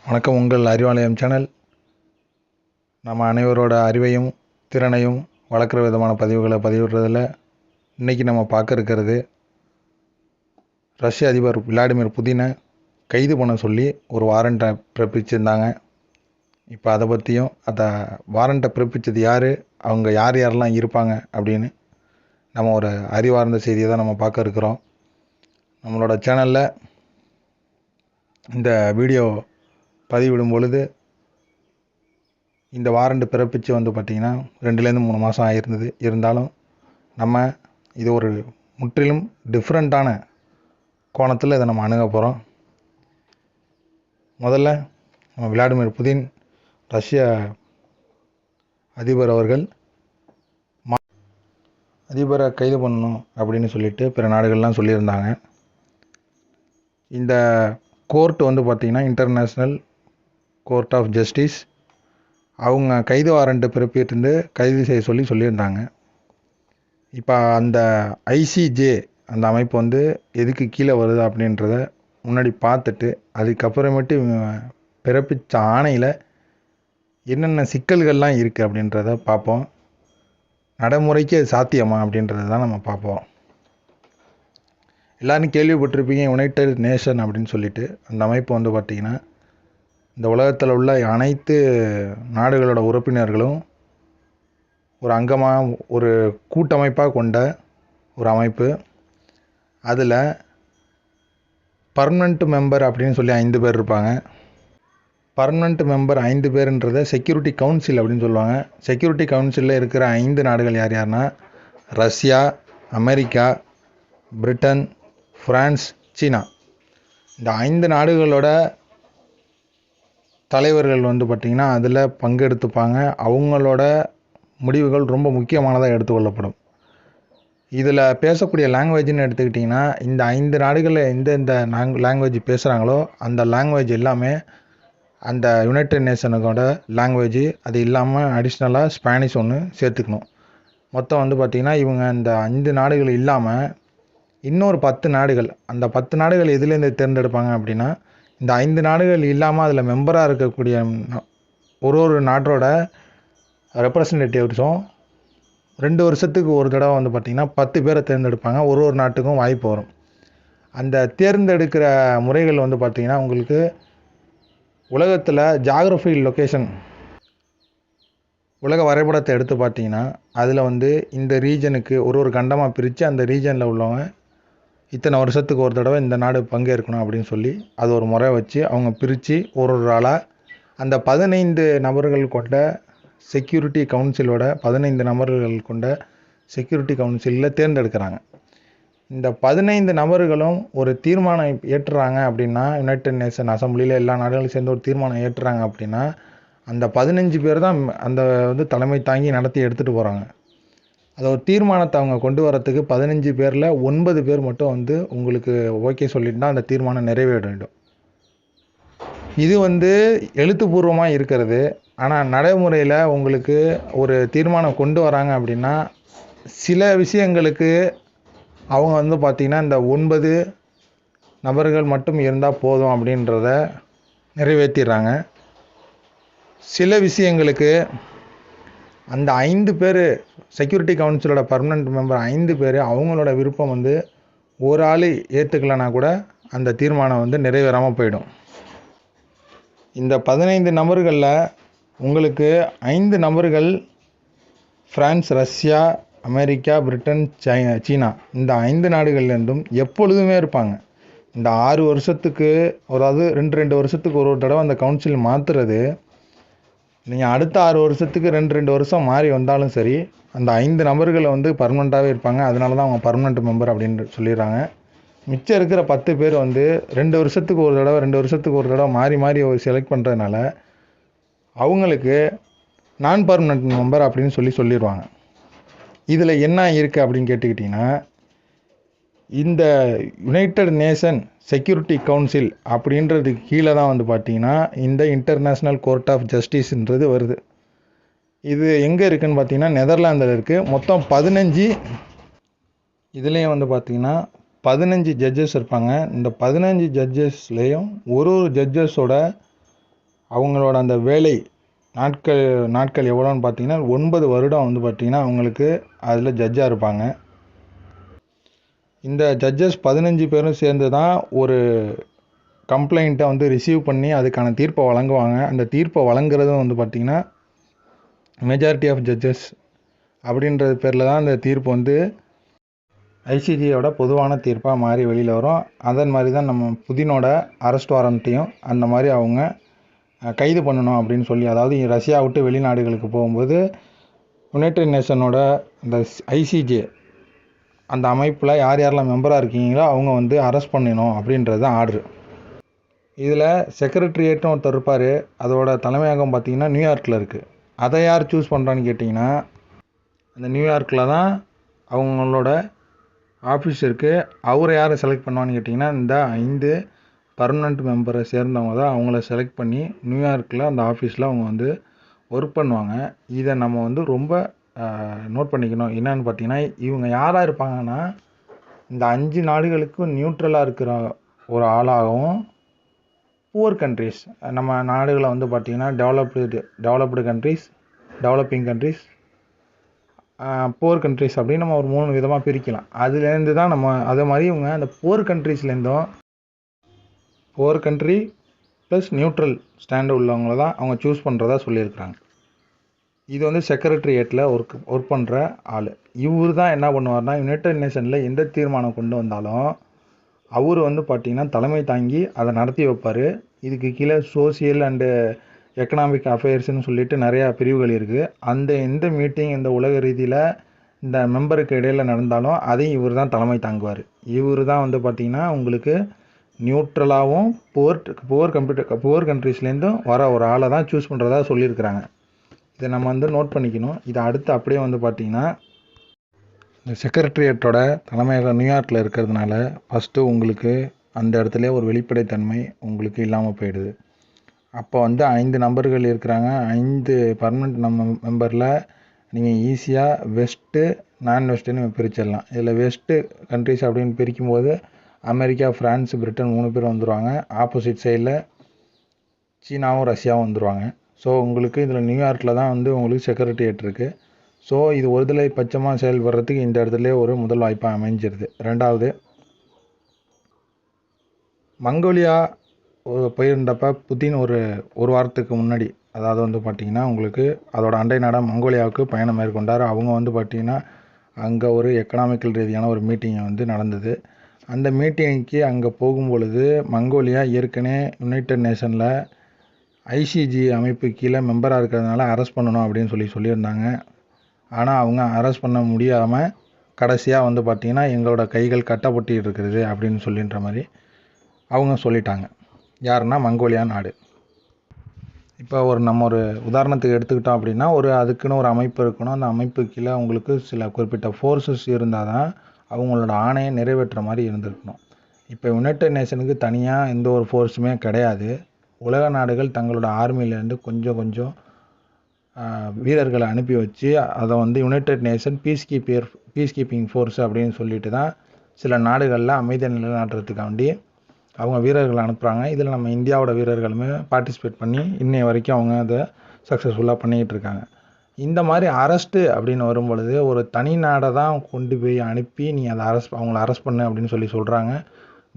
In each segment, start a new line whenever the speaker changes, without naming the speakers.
வணக்கம். உங்கள் அறிவாலயம் சேனல். நம்ம அனைவரோட அறிவையும் திறனையும் வளர்க்குற விதமான பதிவுகளை பதிவிடுறதில் இன்றைக்கி நம்ம பார்க்க இருக்கிறது, ரஷ்ய அதிபர் விளாடிமிர் புதினை கைது பண்ண சொல்லி ஒரு வாரண்ட்டை பிறப்பிச்சிருந்தாங்க. இப்போ அதை பற்றியும், அந்த வாரண்ட்டை பிறப்பித்தது யார், அவங்க யார் யாரெல்லாம் இருப்பாங்க அப்படின்னு நம்ம ஒரு அறிவார்ந்த செய்தியை தான் நம்ம பார்க்க இருக்கிறோம். நம்மளோட சேனலில் இந்த வீடியோ பதிவிடும் பொழுது இந்த வாரண்ட் பிறப்பிச்சு பார்த்திங்கன்னா 2-3 மாதம் ஆகிருந்தது. இருந்தாலும் நம்ம இது ஒரு முற்றிலும் டிஃப்ரெண்ட்டான கோணத்தில் இதை நம்ம அணுக போகிறோம். முதல்ல நம்ம விளாடிமிர் புதின் ரஷ்ய அதிபர் அவர்கள் அதிபரை கைது பண்ணணும் அப்படின்னு சொல்லிட்டு பிற நாடுகள்லாம் சொல்லியிருந்தாங்க. இந்த கோர்ட் பார்த்திங்கன்னா இன்டர்நேஷ்னல் கோர்ட் ஆஃப் ஜஸ்டிஸ், அவங்க கைது வாரண்ட்டு பிறப்பிட்டு கைது செய்ய சொல்லியிருந்தாங்க. இப்போ அந்த ஐசிஜே அந்த அமைப்பு எதுக்கு கீழே வருது அப்படின்றத முன்னாடி பார்த்துட்டு, அதுக்கப்புறமேட்டு பிறப்பித்த ஆணையில் என்னென்ன சிக்கல்கள்லாம் இருக்குது அப்படின்றத பார்ப்போம். நடைமுறைக்கு அது சாத்தியமா அப்படின்றத தான் நம்ம பார்ப்போம். எல்லோரும் கேள்விப்பட்டிருப்பீங்க யுனைடெட் நேஷன் அப்படின்னு சொல்லிட்டு. அந்த அமைப்பு பார்த்திங்கன்னா இந்த உலகத்தில் உள்ள அனைத்து நாடுகளோட உறுப்பினர்களும் ஒரு அங்கமாக, ஒரு கூட்டமைப்பாக கொண்ட ஒரு அமைப்பு. அதில் பர்மனண்ட் மெம்பர் அப்படின்னு சொல்லி 5 பேர் இருப்பாங்க. பர்மனண்ட் மெம்பர் 5 பேருன்றதை செக்யூரிட்டி கவுன்சில் அப்படின்னு சொல்லுவாங்க. செக்யூரிட்டி கவுன்சிலில் இருக்கிற 5 நாடுகள் யார் யாருன்னா, ரஷ்யா, அமெரிக்கா, பிரிட்டன், ஃப்ரான்ஸ், சீனா. இந்த 5 நாடுகளோட தலைவர்கள் பார்த்திங்கன்னா அதில் பங்கெடுத்துப்பாங்க. அவங்களோட முடிவுகள் ரொம்ப முக்கியமானதாக எடுத்துக்கொள்ளப்படும். இதில் பேசக்கூடிய லாங்குவேஜ்னு எடுத்துக்கிட்டிங்கன்னா, இந்த 5 நாடுகளில் எந்தெந்த லாங்குவேஜ் பேசுகிறாங்களோ அந்த லாங்குவேஜ் எல்லாமே அந்த யுனைடெட் நேஷனுக்கோட லாங்குவேஜ். அது இல்லாமல் அடிஷ்னலாக ஸ்பானிஷ் ஒன்று சேர்த்துக்கணும். மொத்தம் பார்த்திங்கன்னா இவங்க இந்த 5 நாடுகள் இல்லாமல் இன்னொரு 10 நாடுகள், அந்த 10 நாடுகள் எதுலேருந்து தேர்ந்தெடுப்பாங்க அப்படின்னா, இந்த 5 நாடுகள் இல்லாமல் அதில் மெம்பராக இருக்கக்கூடிய ஒரு நாட்டோட ரெப்ரசன்டேட்டிவ்ஸும் 2 வருஷத்துக்கு ஒரு தடவை பார்த்திங்கன்னா 10 பேரை தேர்ந்தெடுப்பாங்க. ஒரு நாட்டுக்கும் வாய்ப்பு வரும். அந்த தேர்ந்தெடுக்கிற முறைகள் பார்த்திங்கன்னா, உங்களுக்கு உலகத்தில் ஜாகிரபி லொக்கேஷன், உலக வரைபடத்தை எடுத்து பார்த்திங்கன்னா அதில் இந்த ரீஜனுக்கு ஒரு கண்டமாக பிரித்து அந்த ரீஜனில் உள்ளவங்க இத்தனை வருஷத்துக்கு ஒரு தடவை இந்த நாடு பங்கேற்கணும் அப்படின்னு சொல்லி அது ஒரு முறை வச்சு அவங்க பிரித்து ஒரு ஆளாக அந்த 15 நபர்கள் கொண்ட செக்யூரிட்டி கவுன்சிலோட 15 நபர்கள் கொண்ட செக்யூரிட்டி கவுன்சிலில் தேர்ந்தெடுக்கிறாங்க. இந்த 15 நபர்களும் ஒரு தீர்மானம் ஏற்றுறாங்க அப்படின்னா, யுனைடெட் நேஷன் அசம்பிளியில் எல்லா நாடுகளும் சேர்ந்து ஒரு தீர்மானம் ஏற்றுறாங்க அப்படின்னா, அந்த 15 பேர் தான் அந்த தலைமை தாங்கி நடத்தி எடுத்துகிட்டு போகிறாங்க. அதை ஒரு தீர்மானத்தை அவங்க கொண்டு வரத்துக்கு 15 பேரில் 9 பேர் மட்டும் உங்களுக்கு ஓகே சொல்லிட்டுனா அந்த தீர்மானம் நிறைவேற வேண்டும். இது எழுத்துப்பூர்வமாக இருக்கிறது. ஆனால் நடைமுறையில் உங்களுக்கு ஒரு தீர்மானம் கொண்டு வராங்க அப்படின்னா, சில விஷயங்களுக்கு அவங்க பார்த்திங்கன்னா இந்த 9 நபர்கள் மட்டும் இருந்தால் போதும் அப்படின்றத நிறைவேற்றிடுறாங்க. சில விஷயங்களுக்கு அந்த 5 பேர் செக்யூரிட்டி கவுன்சிலோட பர்மனண்ட் மெம்பர் 5 பேர் அவங்களோட விருப்பம் ஒரு ஆள் ஏற்றுக்கலைன்னா கூட அந்த தீர்மானம் நிறைவேறாமல் போயிடும். இந்த 15 நபர்களில் உங்களுக்கு 5 நபர்கள் ஃப்ரான்ஸ், ரஷ்யா, அமெரிக்கா, பிரிட்டன், சீனா, இந்த 5 நாடுகள்லேருந்தும் எப்பொழுதுமே இருப்பாங்க. இந்த 6 வருஷத்துக்கு, அதாவது 2 வருஷத்துக்கு ஒரு தடவை அந்த கவுன்சில் மாற்றுறது. நீங்கள் அடுத்த 6 வருஷத்துக்கு 2 வருஷம் மாறி வந்தாலும் சரி, அந்த 5 நபர்கள் பர்மனெண்ட்டாகவே இருப்பாங்க. அதனால தான் அவங்க பர்மனெண்ட் மெம்பர் அப்படின்னு சொல்லிடுறாங்க. மிச்சம் இருக்கிற 10 பேர் 2 வருஷத்துக்கு ஒரு தடவை மாறி மாறி செலக்ட் பண்ணுறதுனால அவங்களுக்கு நான் பர்மனெண்ட் மெம்பர் அப்படின்னு சொல்லிடுவாங்க. இதில் என்ன இருக்குது அப்படின்னு கேட்டுக்கிட்டிங்கன்னா, இந்த யுனைடெட் நேஷன் செக்யூரிட்டி கவுன்சில் அப்படின்றதுக்கு கீழே தான் பார்த்திங்கன்னா இந்த இன்டர்நேஷ்னல் கோர்ட் ஆஃப் ஜஸ்டிஸ்ன்றது வருது. இது எங்கே இருக்குதுன்னு பார்த்திங்கன்னா நெதர்லாந்தில் இருக்குது. மொத்தம் 15, இதுலேயும் பார்த்திங்கன்னா 15 ஜட்ஜஸ் இருப்பாங்க. இந்த 15 ஜட்ஜஸ்லேயும் ஒரு ஜட்ஜஸோட அவங்களோட அந்த வேலை நாட்கள் எவ்வளோன்னு பார்த்தீங்கன்னா 9 வருடம் வந்து பார்த்திங்கன்னா அவங்களுக்கு அதில் ஜட்ஜாக இருப்பாங்க. இந்த ஜட்ஜஸ் 15 பேரும் சேர்ந்து தான் ஒரு கம்ப்ளைண்ட்டை வந்து ரிசீவ் பண்ணி அதுக்கான தீர்ப்பை வழங்குவாங்க. அந்த தீர்ப்பை வழங்குறதும் வந்து பார்த்திங்கன்னா மெஜாரிட்டி ஆஃப் ஜட்ஜஸ் அப்படின்றது பேரில் தான் அந்த தீர்ப்பு வந்து ஐசிஜியோட பொதுவான தீர்ப்பாக மாறி வெளியில் வரும். அதன் மாதிரி தான் நம்ம புதினோட அரெஸ்ட் வாரண்ட்டையும் அந்த மாதிரி அவங்க கைது பண்ணணும் அப்படின்னு சொல்லி, அதாவது ரஷ்யா விட்டு வெளிநாடுகளுக்கு போகும்போது யுனைடெட் நேஷனோட இந்த ஐசிஜே அந்த அமைப்பில் யாரெல்லாம் மெம்பராக இருக்கீங்களோ அவங்க வந்து அரெஸ்ட் பண்ணணும் அப்படின்றது தான் ஆர்டரு. இதில் செக்ரட்டரியேட்னு ஒருத்தர் இருப்பார். அதோட தலைமையகம் பார்த்திங்கன்னா நியூயார்க்கில் இருக்குது. அதை யார் சூஸ் பண்ணுறான்னு கேட்டிங்கன்னா அந்த நியூயார்க்கில் தான் அவங்களோட ஆஃபீஸ் இருக்குது. அவரை யாரை செலக்ட் பண்ணுவான்னு கேட்டிங்கன்னா இந்த 5 பர்மனண்ட் மெம்பரை சேர்ந்தவங்க தான் அவங்கள செலக்ட் பண்ணி நியூயார்க்கில் அந்த ஆஃபீஸில் அவங்க வந்து ஒர்க் பண்ணுவாங்க. இதை நம்ம வந்து ரொம்ப நோட் பண்ணிக்கணும். என்னன்னு பார்த்தீங்கன்னா இவங்க யாராக இருப்பாங்கன்னா இந்த 5 நாடுகளுக்கும் நியூட்ரலாக இருக்கிற ஒரு ஆளாகவும், புவர் கண்ட்ரிஸ் நம்ம நாடுகளை வந்து பார்த்திங்கன்னா developed countries, developing countries, poor countries அப்படின்னு நம்ம ஒரு 3 விதமாக பிரிக்கலாம். அதுலேருந்து தான் நம்ம அதே மாதிரி இவங்க அந்த புவர் கண்ட்ரிஸ்லேருந்தும் poor country plus neutral stand உள்ளவங்கள தான் அவங்க சூஸ் பண்ணுறதா சொல்லியிருக்கிறாங்க. இது வந்து செக்ரட்டரியேட்டில் ஒர்க் பண்ணுற ஆள். இவர் தான் என்ன பண்ணுவார்னா யுனைடெட் நேஷனில் எந்த தீர்மானம் கொண்டு வந்தாலும் அவர் வந்து பார்த்திங்கன்னா தலைமை தாங்கி அதை நடத்தி வைப்பார். இதுக்கு கீழே சோசியல் அண்டு எக்கனாமிக் அஃபேர்ஸ்னு சொல்லிட்டு நிறையா பிரிவுகள் இருக்குது. எந்த மீட்டிங் இந்த உலக ரீதியில் இந்த மெம்பருக்கு இடையில் நடந்தாலும் அதையும் இவர் தான் தலைமை தாங்குவார். இவர் தான் வந்து பார்த்திங்கன்னா உங்களுக்கு நியூட்ரலாகவும் புவர் கண்ட்ரிஸ்லேருந்தும் வர ஒரு ஆளை தான் சூஸ் பண்ணுறதா சொல்லியிருக்கிறாங்க. இதை நம்ம வந்து நோட் பண்ணிக்கணும். இதை அடுத்து அப்படியே வந்து பார்த்திங்கன்னா இந்த செக்ரட்டரியேட்டோட தலைமையகம் நியூயார்க்கில் இருக்கிறதுனால ஃபஸ்ட்டு உங்களுக்கு அந்த இடத்துல ஒரு வெளிப்படைத்தன்மை உங்களுக்கு இல்லாமல் போயிடுது. அப்போ வந்து 5 நபர்கள் இருக்கிறாங்க. 5 பர்மனெண்ட் மெம்பரில் நீங்கள் ஈஸியாக வெஸ்ட்டு நான் வெஸ்ட்டுன்னு பிரிச்சிடலாம். இதில் வெஸ்ட்டு கண்ட்ரிஸ் அப்படின்னு பிரிக்கும்போது அமெரிக்கா, ஃப்ரான்ஸ், பிரிட்டன் 3 பேர் வந்துடுவாங்க. ஆப்போசிட் சைடில் சீனாவும் ரஷ்யாவும் வந்துடுவாங்க. ஸோ உங்களுக்கு இதில் நியூயார்க்கில் தான் வந்து உங்களுக்கு செக்ரட்டரியேட் இருக்குது. ஸோ இது ஒருதலை பட்சமாக செயல்படுறதுக்கு இந்த இடத்துல ஒரு முதல் வாய்ப்பாக அமைஞ்சிருது. ரெண்டாவது, மங்கோலியா போயிருந்தப்போ புதின் ஒரு வாரத்துக்கு முன்னாடி, அதாவது வந்து பார்த்திங்கன்னா உங்களுக்கு அதோட அண்டை நாடாக மங்கோலியாவுக்கு பயணம் மேற்கொண்டார். அவங்க வந்து பார்த்திங்கன்னா அங்கே ஒரு எக்கனாமிக்கல் ரீதியான ஒரு மீட்டிங்கை வந்து நடந்தது. அந்த மீட்டிங்க்கு அங்கே போகும்பொழுது மங்கோலியா ஏற்கனவே யுனைடெட் நேஷனில் ஐசிஜி அமைப்பு கீழே மெம்பராக இருக்கிறதுனால அரெஸ்ட் பண்ணணும் அப்படின்னு சொல்லியிருந்தாங்க. ஆனால் அவங்க அரெஸ்ட் பண்ண முடியாமல் கடைசியாக வந்து பார்த்திங்கன்னா எங்களோட கைகள் கட்டப்பட்டு இருக்கிறது அப்படின்னு சொல்லின்ற மாதிரி அவங்க சொல்லிட்டாங்க. யாருன்னா மங்கோலியா நாடு. இப்போ நம்ம ஒரு உதாரணத்துக்கு எடுத்துக்கிட்டோம் அப்படின்னா அதுக்குன்னு ஒரு அமைப்பு இருக்கணும். அந்த அமைப்பு கீழே அவங்களுக்கு சில குறிப்பிட்ட ஃபோர்ஸஸ் இருந்தால் தான் அவங்களோட ஆணையை நிறைவேற்றுற மாதிரி இருந்திருக்கணும். இப்போ யுனைடெட் நேஷனுக்கு தனியாக எந்த ஒரு ஃபோர்ஸுமே கிடையாது. உலக நாடுகள் தங்களோட ஆர்மியிலேருந்து கொஞ்சம் வீரர்களை அனுப்பி வச்சு அதை வந்து United nation piece keeping force அப்படின்னு சொல்லிட்டு தான் சில நாடுகளில் அமைதியை நிலைநாட்டுறதுக்காண்டி அவங்க வீரர்களை அனுப்புகிறாங்க. இதில் நம்ம இந்தியாவோட வீரர்களுமே பார்ட்டிசிபேட் பண்ணி இன்னைய வரைக்கும் அவங்க அதை சக்ஸஸ்ஃபுல்லாக பண்ணிக்கிட்டு இருக்காங்க. இந்த மாதிரி அரெஸ்ட்டு அப்படின்னு வரும்பொழுது ஒரு தனி நாடை தான் கொண்டு போய் அனுப்பி நீ அதை அவங்கள அரெஸ்ட் பண்ணு அப்படின்னு சொல்கிறாங்க.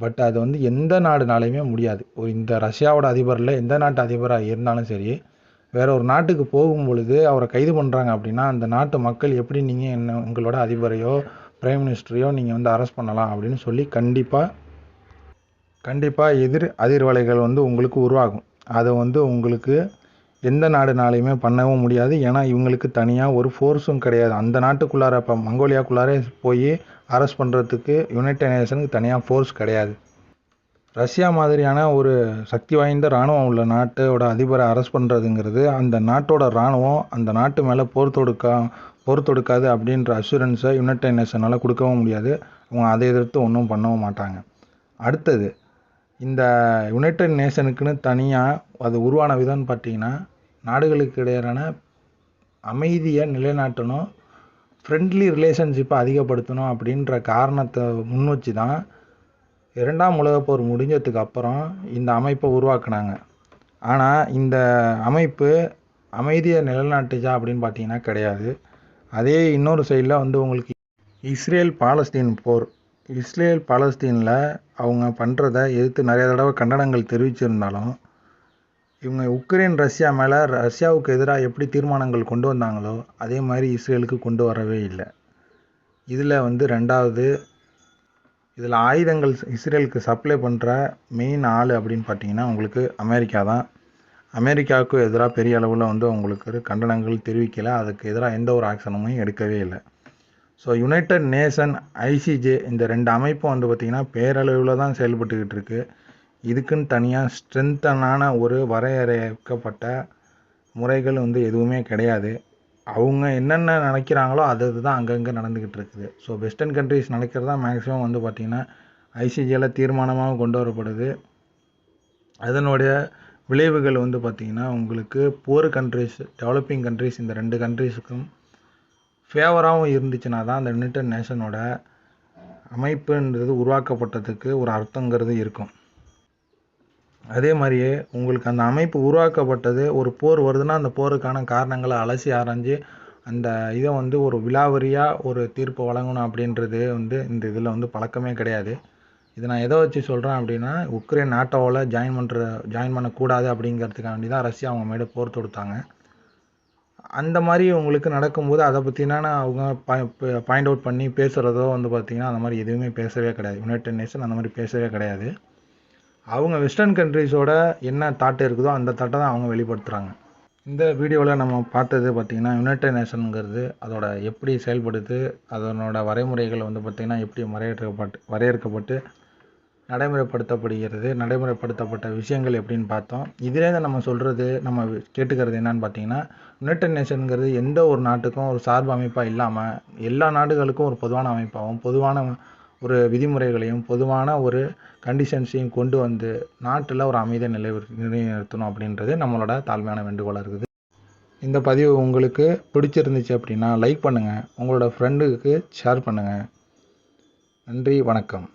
பட் அது வந்து எந்த நாடுனாலையுமே முடியாது. இந்த ரஷ்யாவோட அதிபரில் எந்த நாட்டு அதிபராக இருந்தாலும் சரி, வேற ஒரு நாட்டுக்கு போகும் பொழுது அவரை கைது பண்ணுறாங்க அப்படின்னா அந்த நாட்டு மக்கள் எப்படி நீங்கள் உங்களோட அதிபரையோ பிரைம் மினிஸ்டரையோ நீங்கள் வந்து அரெஸ்ட் பண்ணலாம் அப்படின்னு சொல்லி கண்டிப்பாக அதிர்வலைகள் வந்து உங்களுக்கு உருவாகும். அதை வந்து உங்களுக்கு எந்த நாடுனாலையுமே பண்ணவும் முடியாது. ஏன்னா இவங்களுக்கு தனியாக ஒரு ஃபோர்ஸும் கிடையாது. அந்த நாட்டுக்குள்ளார இப்போ மங்கோலியாக்குள்ளாரே போய் அரெஸ்ட் பண்ணுறதுக்கு யுனைடெட் நேஷனுக்கு தனியாக ஃபோர்ஸ் கிடையாது. ரஷ்யா மாதிரியான ஒரு சக்தி வாய்ந்த இராணுவம் உள்ள நாட்டோட அதிபரை அரெஸ்ட் பண்ணுறதுங்கிறது அந்த நாட்டோட இராணுவம் அந்த நாட்டு மேலே போர் தொடுக்காது அப்படின்ற அஷூரன்ஸை யுனைடெட் நேஷனால் கொடுக்கவும் முடியாது. அவங்க அதை எதிர்த்து ஒன்றும் பண்ணவும் மாட்டாங்க. அடுத்தது, இந்த யுனைடெட் நேஷனுக்குன்னு தனியாக அது உருவான விதம்னு பார்த்தீங்கன்னா நாடுகளுக்கு இடையிலான அமைதியை நிலைநாட்டணும், ஃப்ரெண்ட்லி ரிலேஷன்ஷிப்பை அதிகப்படுத்தணும் அப்படின்ற காரணத்தை முன் வச்சு தான் 2ஆம் உலகப்போர் முடிஞ்சதுக்கு அப்புறம் இந்த அமைப்பை உருவாக்குனாங்க. ஆனால் இந்த அமைப்பு அமைதியை நிலைநாட்டுச்சா அப்படின்னு பார்த்தீங்கன்னா கிடையாது. அதே இன்னொரு சைடில் வந்து உங்களுக்கு இஸ்ரேல் பாலஸ்தீன் போர், இஸ்ரேல் பாலஸ்தீனில் அவங்க பண்ணுறத எதிர்த்து நிறைய தடவை கண்டனங்கள் தெரிவிச்சிருந்தாலும், இவங்க உக்ரைன் ரஷ்யா மேலே ரஷ்யாவுக்கு எதிராக எப்படி தீர்மானங்கள் கொண்டு வந்தாங்களோ அதே மாதிரி இஸ்ரேலுக்கு கொண்டு வரவே இல்லை. இதில் வந்து ரெண்டாவது, இதில் ஆயுதங்கள் இஸ்ரேலுக்கு சப்ளை பண்ணுற மெயின் ஆள் அப்படின்னு பார்த்தீங்கன்னா உங்களுக்கு அமெரிக்கா தான். அமெரிக்காவுக்கு எதிராக பெரிய அளவில் வந்து அவங்களுக்கு கண்டனங்கள் தெரிவிக்கலை, அதுக்கு எதிராக எந்த ஒரு ஆக்ஷனுமே எடுக்கவே இல்லை. ஸோ யுனைடெட் நேஷன், ஐசிஜே இந்த 2 அமைப்பும் வந்து பார்த்திங்கன்னா பேரளவில் தான் செயல்பட்டுக்கிட்டு இருக்குது. இதுக்குன்னு தனியாக ஸ்ட்ரென்த்தனான ஒரு வரையறுக்கப்பட்ட முறைகள் வந்து எதுவுமே கிடையாது. அவங்க என்னென்ன நினைக்கிறாங்களோ அது தான் அங்கங்கே நடந்துக்கிட்டு இருக்குது. ஸோ வெஸ்டர்ன் கண்ட்ரிஸ் நினைக்கிறது தான் மேக்ஸிமம் வந்து பார்த்திங்கன்னா ஐசிஜேயில் தீர்மானமாக கொண்டு வரப்படுது. அதனுடைய விளைவுகள் வந்து பார்த்திங்கன்னா உங்களுக்கு புவர் கண்ட்ரிஸ், டெவலப்பிங் கண்ட்ரிஸ் இந்த 2 கண்ட்ரிஸுக்கும் ஃபேவராகவும் இருந்துச்சுன்னா தான் அந்த யுனைடெட் நேஷனோட அமைப்புன்றது உருவாக்கப்பட்டதுக்கு ஒரு அர்த்தங்கிறது இருக்கும். அதே மாதிரியே உங்களுக்கு அந்த அமைப்பு உருவாக்கப்பட்டது, ஒரு போர் வருதுன்னா அந்த போருக்கான காரணங்களை அலசி ஆராய்ஞ்சு அந்த இதை வந்து ஒரு விலாவரியாக ஒரு தீர்ப்பு வழங்கணும் அப்படின்றது வந்து இந்த இதில் வந்து பழக்கமே கிடையாது. இதை நான் எதை வச்சு சொல்கிறேன் அப்படின்னா, உக்ரைன் நாட்டோவில் ஜாயின் பண்ணக்கூடாது அப்படிங்கிறதுக்காண்டி தான் ரஷ்யா அவங்க மேலே போர் தொடுத்தாங்க. அந்த மாதிரி உங்களுக்கு நடக்கும்போது அதை பற்றினா அவங்க பாயிண்ட் அவுட் பண்ணி பேசுகிறதோ வந்து பார்த்திங்கன்னா அந்த மாதிரி எதுவுமே பேசவே கிடையாது. யுனைடெட் நேஷன் அந்த மாதிரி பேசவே கிடையாது. அவங்க வெஸ்டர்ன் கண்ட்ரிஸோட என்ன தாட் இருக்குதோ அந்த தாட்டை தான் அவங்க வெளிப்படுத்துகிறாங்க. இந்த வீடியோவில் நம்ம பார்த்தது பார்த்திங்கன்னா யுனைடெட் நேஷனுங்கிறது அதோட எப்படி செயல்படுது, அதனோட வரைமுறைகள் வந்து பார்த்திங்கன்னா எப்படி வரையறுக்கப்பட்டு நடைமுறைப்படுத்தப்பட்ட விஷயங்கள் எப்படின்னு பார்த்தோம். இதிலேருந்து நம்ம சொல்கிறது, நம்ம கேட்டுக்கிறது என்னன்னு பார்த்தீங்கன்னா, யுனைடெட் நேஷனுங்கிறது எந்த ஒரு நாட்டுக்கும் ஒரு சார்பு அமைப்பாக இல்லாமல் எல்லா நாடுகளுக்கும் ஒரு பொதுவான அமைப்பாகவும், பொதுவான ஒரு விதிமுறைகளையும், பொதுவான ஒரு கண்டிஷன்ஸையும் கொண்டு வந்து நாட்டில் ஒரு அமைதியை நிலைநிறுத்தணும் அப்படின்றது நம்மளோட தாழ்மையான வேண்டுகோளாக இருக்குது. இந்த பதிவு உங்களுக்கு பிடிச்சிருந்துச்சு அப்படின்னா லைக் பண்ணுங்கள், உங்களோட ஃப்ரெண்டுக்கு ஷேர் பண்ணுங்கள். நன்றி, வணக்கம்.